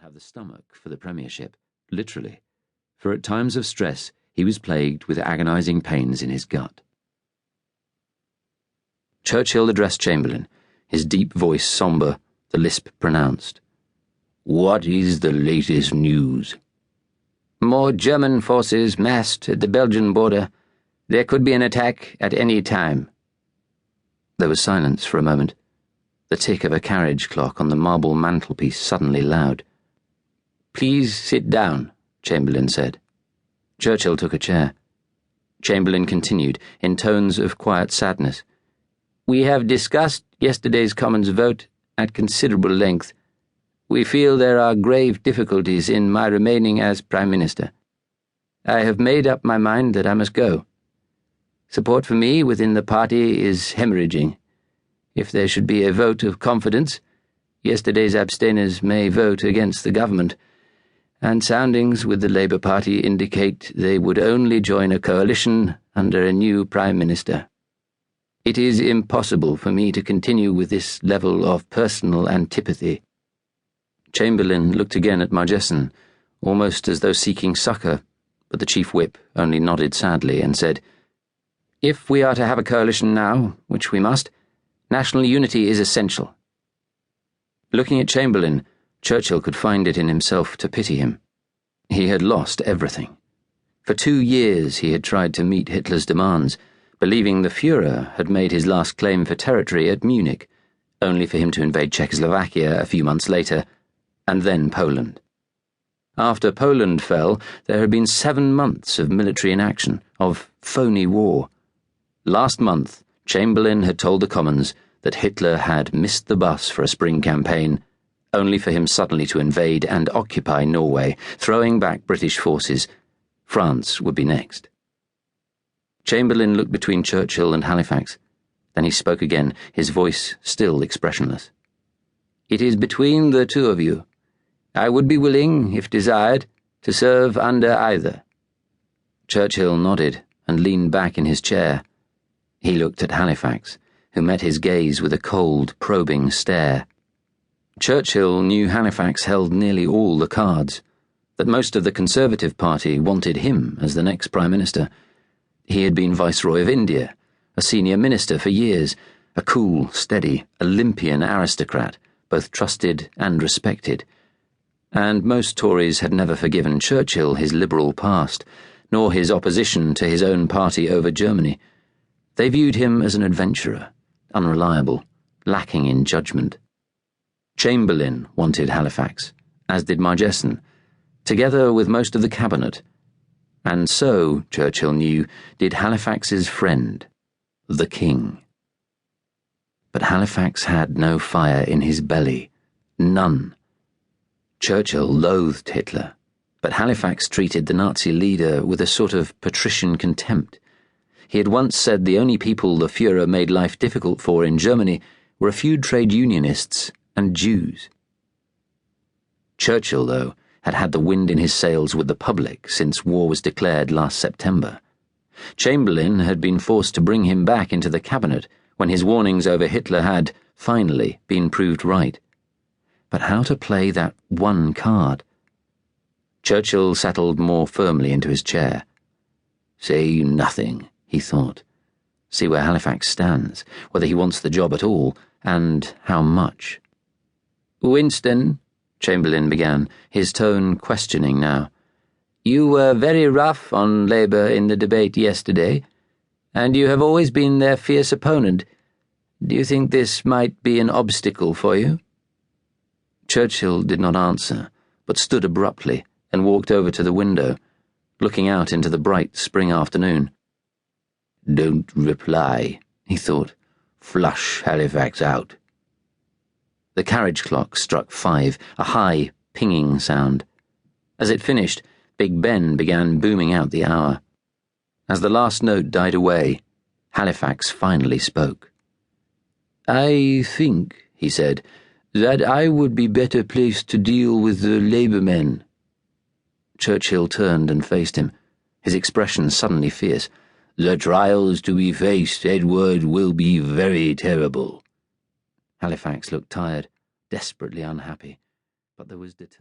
have the stomach for the premiership, literally, for at times of stress he was plagued with agonising pains in his gut. Churchill addressed Chamberlain, his deep voice sombre, the lisp pronounced. "What is the latest news?" "More German forces massed at the Belgian border. There could be an attack at any time." There was silence for a moment, the tick of a carriage clock on the marble mantelpiece suddenly loud. "Please sit down," Chamberlain said. Churchill took a chair. Chamberlain continued, in tones of quiet sadness. "We have discussed yesterday's Commons vote at considerable length. We feel there are grave difficulties in my remaining as Prime Minister. I have made up my mind that I must go. Support for me within the party is hemorrhaging. If there should be a vote of confidence, yesterday's abstainers may vote against the government, and soundings with the Labour Party indicate they would only join a coalition under a new Prime Minister. It is impossible for me to continue with this level of personal antipathy." Chamberlain looked again at Margesson, almost as though seeking succour, but the Chief Whip only nodded sadly and said, "If we are to have a coalition now, which we must, national unity is essential." Looking at Chamberlain, Churchill could find it in himself to pity him. He had lost everything. For 2 years he had tried to meet Hitler's demands, believing the Führer had made his last claim for territory at Munich, only for him to invade Czechoslovakia a few months later, and then Poland. After Poland fell, there had been 7 months of military inaction, of phony war. Last month, Chamberlain had told the Commons that Hitler had missed the bus for a spring campaign, only for him suddenly to invade and occupy Norway, throwing back British forces. France would be next. Chamberlain looked between Churchill and Halifax. Then he spoke again, his voice still expressionless. "It is between the two of you. I would be willing, if desired, to serve under either." Churchill nodded and leaned back in his chair. He looked at Halifax, who met his gaze with a cold, probing stare. Churchill knew Halifax held nearly all the cards, that most of the Conservative Party wanted him as the next Prime Minister. He had been Viceroy of India, a senior minister for years, a cool, steady, Olympian aristocrat, both trusted and respected. And most Tories had never forgiven Churchill his liberal past, nor his opposition to his own party over Germany. They viewed him as an adventurer, unreliable, lacking in judgment. Chamberlain wanted Halifax, as did Margesson, together with most of the cabinet. And so, Churchill knew, did Halifax's friend, the King. But Halifax had no fire in his belly, none. Churchill loathed Hitler, but Halifax treated the Nazi leader with a sort of patrician contempt. He had once said the only people the Führer made life difficult for in Germany were a few trade unionists and Jews. Churchill, though, had had the wind in his sails with the public since war was declared last September. Chamberlain had been forced to bring him back into the cabinet when his warnings over Hitler had, finally, been proved right. But how to play that one card? Churchill settled more firmly into his chair. Say nothing, he thought. See where Halifax stands, whether he wants the job at all, and how much. "Winston," Chamberlain began, his tone questioning now, "you were very rough on Labour in the debate yesterday, and you have always been their fierce opponent. Do you think this might be an obstacle for you?" Churchill did not answer, but stood abruptly and walked over to the window, looking out into the bright spring afternoon. "Don't reply," he thought. "Flush Halifax out." The carriage clock struck 5, a high, pinging sound. As it finished, Big Ben began booming out the hour. As the last note died away, Halifax finally spoke. "I think," he said, "that I would be better placed to deal with the Labour men." Churchill turned and faced him, his expression suddenly fierce. "The trials to be faced, Edward, will be very terrible." Halifax looked tired, desperately unhappy, but there was determination.